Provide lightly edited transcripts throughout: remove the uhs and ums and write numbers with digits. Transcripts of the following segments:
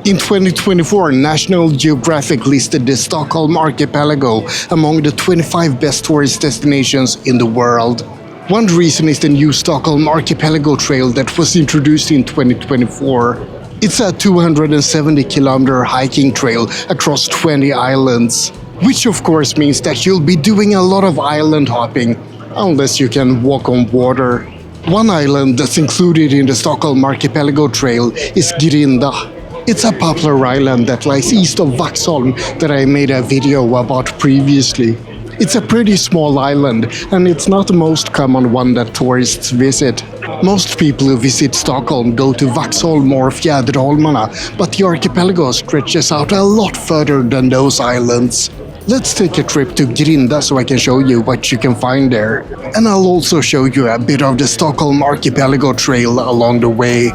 In 2024, National Geographic listed the Stockholm Archipelago among the 25 best tourist destinations in the world. One reason is the new Stockholm Archipelago Trail that was introduced in 2024. It's a 270-kilometer hiking trail across 20 islands, which of course means that you'll be doing a lot of island hopping, unless you can walk on water. One island that's included in the Stockholm Archipelago Trail is Grinda. It's a popular island that lies east of Vaxholm that I made a video about previously. It's a pretty small island, and it's not the most common one that tourists visit. Most people who visit Stockholm go to Vaxholm or Fjäderholmarna, but the archipelago stretches out a lot further than those islands. Let's take a trip to Grinda so I can show you what you can find there. And I'll also show you a bit of the Stockholm Archipelago Trail along the way.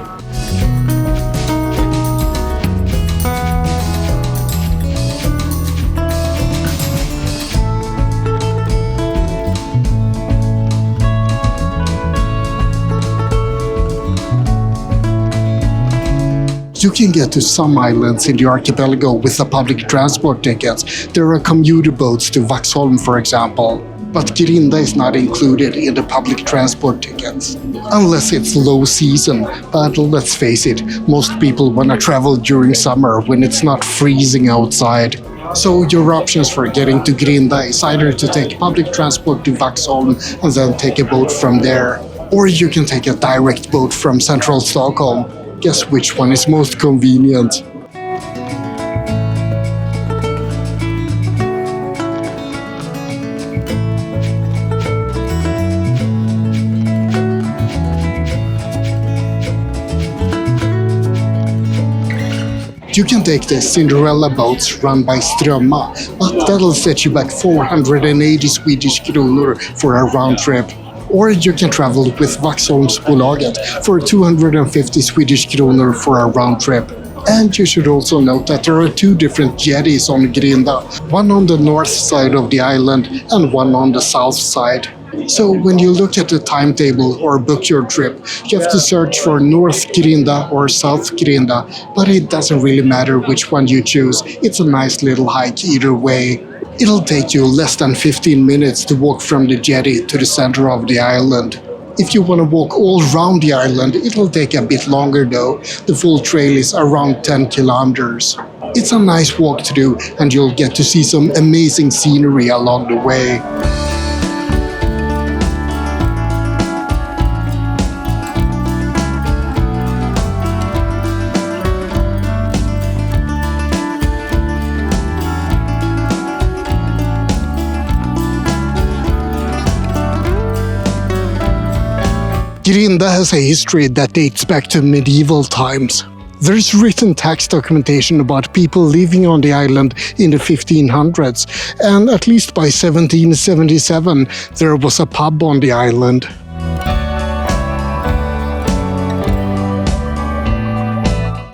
You can get to some islands in the archipelago with the public transport tickets. There are commuter boats to Vaxholm, for example. But Grinda is not included in the public transport tickets. Unless it's low season, but let's face it, most people want to travel during summer when it's not freezing outside. So your options for getting to Grinda is either to take public transport to Vaxholm and then take a boat from there, or you can take a direct boat from central Stockholm. Guess which one is most convenient? You can take the Cinderella boats run by Strömma, but that'll set you back 480 Swedish kronor for a round trip. Or you can travel with Vaxholmsbolaget for 250 Swedish kronor for a round trip. And you should also note that there are two different jetties on Grinda, one on the north side of the island and one on the south side. So when you look at the timetable or book your trip, you have to search for North Grinda or South Grinda, but it doesn't really matter which one you choose. It's a nice little hike either way. It'll take you less than 15 minutes to walk from the jetty to the center of the island. If you want to walk all around the island, it'll take a bit longer though. The full trail is around 10 kilometers. It's a nice walk to do, and you'll get to see some amazing scenery along the way. Grinda has a history that dates back to medieval times. There's written text documentation about people living on the island in the 1500s, and at least by 1777 there was a pub on the island.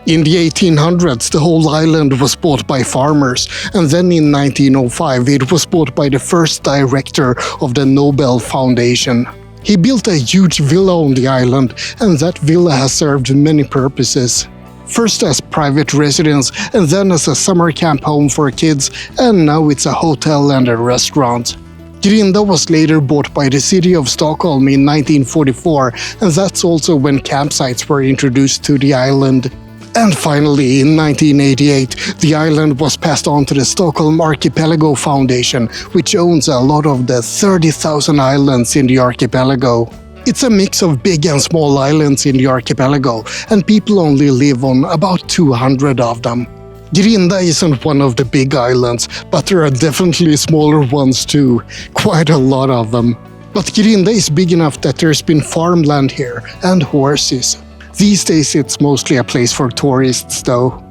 In the 1800s, the whole island was bought by farmers, and then in 1905 it was bought by the first director of the Nobel Foundation. He built a huge villa on the island, and that villa has served many purposes. First as private residence, and then as a summer camp home for kids, and now it's a hotel and a restaurant. Grinda was later bought by the city of Stockholm in 1944, and that's also when campsites were introduced to the island. And finally, in 1988, the island was passed on to the Stockholm Archipelago Foundation, which owns a lot of the 30,000 islands in the archipelago. It's a mix of big and small islands in the archipelago, and people only live on about 200 of them. Grinda isn't one of the big islands, but there are definitely smaller ones too, quite a lot of them. But Grinda is big enough that there's been farmland here, and horses. These days it's mostly a place for tourists though.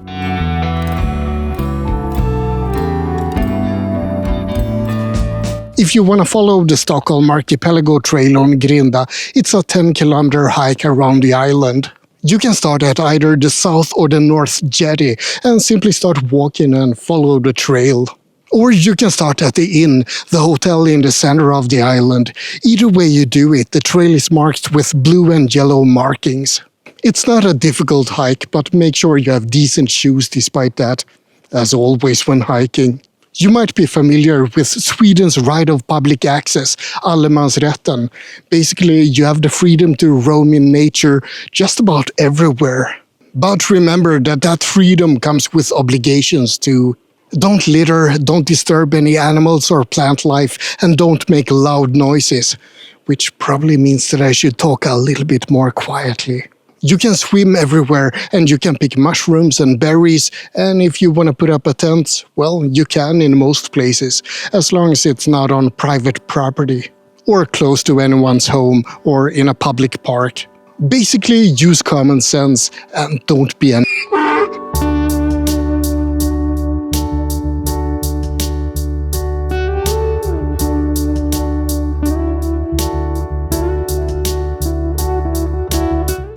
If you want to follow the Stockholm Archipelago Trail on Grinda, it's a 10-kilometer hike around the island. You can start at either the south or the north jetty and simply start walking and follow the trail. Or you can start at the inn, the hotel in the center of the island. Either way you do it, the trail is marked with blue and yellow markings. It's not a difficult hike, but make sure you have decent shoes despite that, as always when hiking. You might be familiar with Sweden's right of public access, allemansrätten. Basically, you have the freedom to roam in nature just about everywhere. But remember that freedom comes with obligations too. Don't litter, don't disturb any animals or plant life, and don't make loud noises. Which probably means that I should talk a little bit more quietly. You can swim everywhere, and you can pick mushrooms and berries, and if you want to put up a tent, well, you can in most places, as long as it's not on private property, or close to anyone's home, or in a public park. Basically, use common sense, and don't be an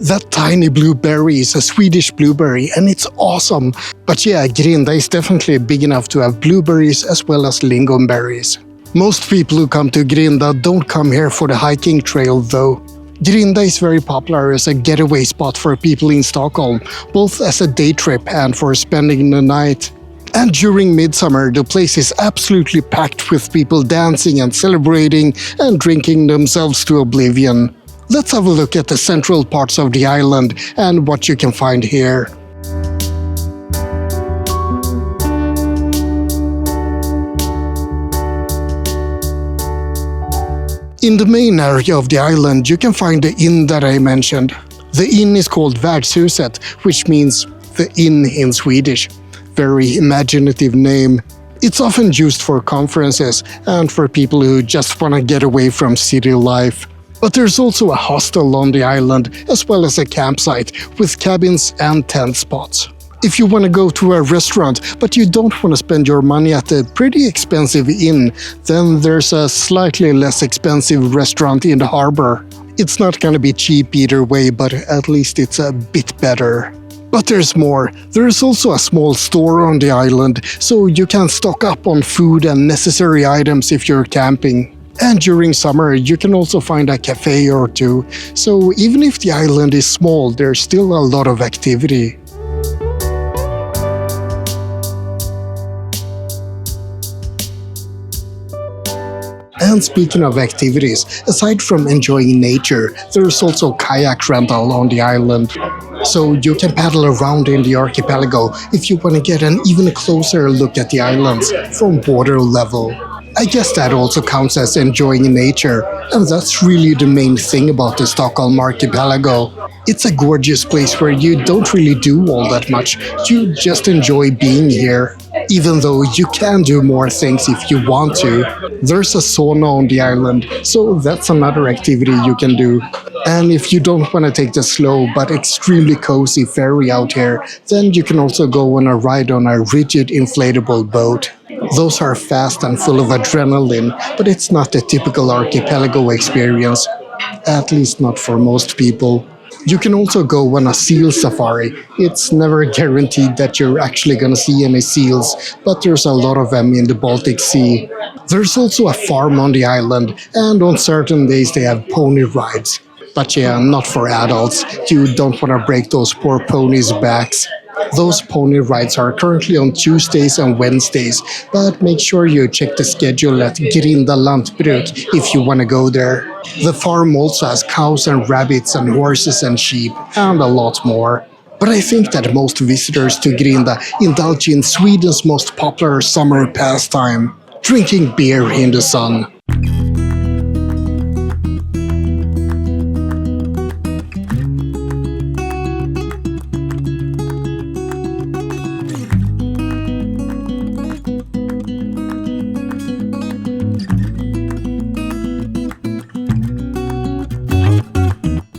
That tiny blueberry is a Swedish blueberry, and it's awesome. But yeah, Grinda is definitely big enough to have blueberries as well as lingonberries. Most people who come to Grinda don't come here for the hiking trail though. Grinda is very popular as a getaway spot for people in Stockholm, both as a day trip and for spending the night. And during midsummer, the place is absolutely packed with people dancing and celebrating and drinking themselves to oblivion. Let's have a look at the central parts of the island and what you can find here. In the main area of the island, you can find the inn that I mentioned. The inn is called Värdshuset, which means the inn in Swedish. Very imaginative name. It's often used for conferences and for people who just want to get away from city life. But there's also a hostel on the island, as well as a campsite with cabins and tent spots. If you want to go to a restaurant, but you don't want to spend your money at a pretty expensive inn, then there's a slightly less expensive restaurant in the harbor. It's not gonna be cheap either way, but at least it's a bit better. But there's more. There's also a small store on the island, so you can stock up on food and necessary items if you're camping. And during summer, you can also find a cafe or two, so even if the island is small, there's still a lot of activity. And speaking of activities, aside from enjoying nature, there's also kayak rental on the island. So you can paddle around in the archipelago if you want to get an even closer look at the islands from water level. I guess that also counts as enjoying nature, and that's really the main thing about the Stockholm Archipelago. It's a gorgeous place where you don't really do all that much, you just enjoy being here. Even though you can do more things if you want to. There's a sauna on the island, so that's another activity you can do. And if you don't want to take the slow but extremely cozy ferry out here, then you can also go on a ride on a rigid inflatable boat. Those are fast and full of adrenaline, but it's not the typical archipelago experience, at least not for most people. You can also go on a seal safari. It's never guaranteed that you're actually gonna see any seals, but there's a lot of them in the Baltic Sea. There's also a farm on the island, and on certain days they have pony rides. But yeah, not for adults. You don't want to break those poor ponies' backs. Those pony rides are currently on Tuesdays and Wednesdays, but make sure you check the schedule at Grinda Lantbruk if you want to go there. The farm also has cows and rabbits and horses and sheep, and a lot more. But I think that most visitors to Grinda indulge in Sweden's most popular summer pastime, drinking beer in the sun.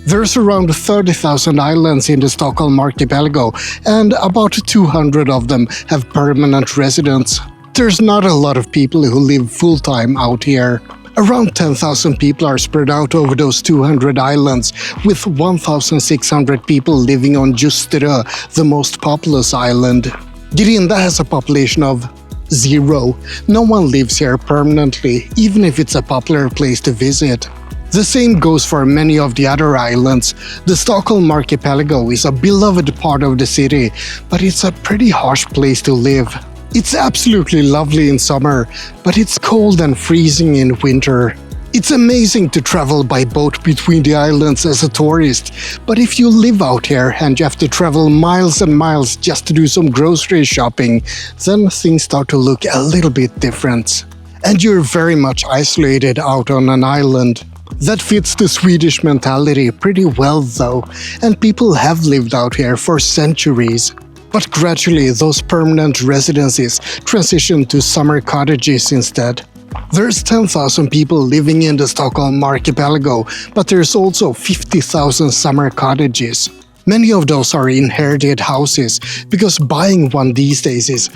There's around 30,000 islands in the Stockholm Archipelago, and about 200 of them have permanent residents. There's not a lot of people who live full-time out here. Around 10,000 people are spread out over those 200 islands, with 1,600 people living on Ljusterö, the most populous island. Grinda has a population of 0. No one lives here permanently, even if it's a popular place to visit. The same goes for many of the other islands. The Stockholm Archipelago is a beloved part of the city, but it's a pretty harsh place to live. It's absolutely lovely in summer, but it's cold and freezing in winter. It's amazing to travel by boat between the islands as a tourist, but if you live out here and you have to travel miles and miles just to do some grocery shopping, then things start to look a little bit different. And you're very much isolated out on an island. That fits the Swedish mentality pretty well though, and people have lived out here for centuries. But gradually those permanent residences transitioned to summer cottages instead. There's 10,000 people living in the Stockholm Archipelago, but there's also 50,000 summer cottages. Many of those are inherited houses, because buying one these days is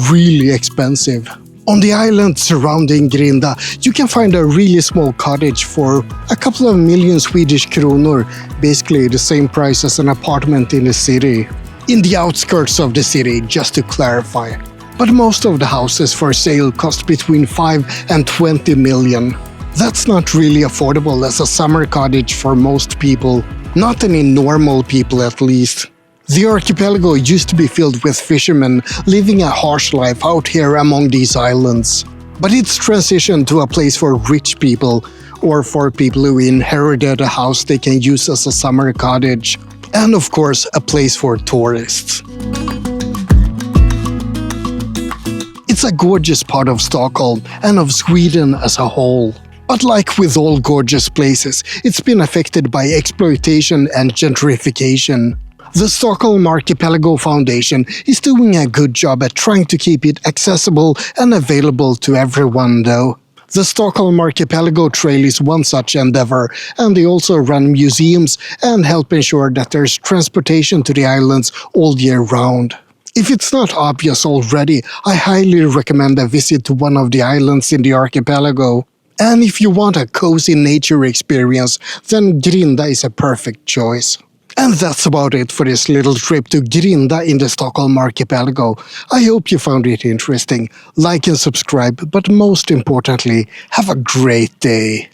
really expensive. On the island surrounding Grinda, you can find a really small cottage for a couple of million Swedish kronor, basically the same price as an apartment in the city. In the outskirts of the city, just to clarify. But most of the houses for sale cost between 5 and 20 million. That's not really affordable as a summer cottage for most people. Not any normal people at least. The archipelago used to be filled with fishermen living a harsh life out here among these islands. But it's transitioned to a place for rich people, or for people who inherited a house they can use as a summer cottage. And of course, a place for tourists. It's a gorgeous part of Stockholm and of Sweden as a whole. But like with all gorgeous places, it's been affected by exploitation and gentrification. The Stockholm Archipelago Foundation is doing a good job at trying to keep it accessible and available to everyone though. The Stockholm Archipelago Trail is one such endeavor, and they also run museums and help ensure that there's transportation to the islands all year round. If it's not obvious already, I highly recommend a visit to one of the islands in the archipelago. And if you want a cozy nature experience, then Grinda is a perfect choice. And that's about it for this little trip to Grinda in the Stockholm Archipelago. I hope you found it interesting. Like and subscribe, but most importantly, have a great day.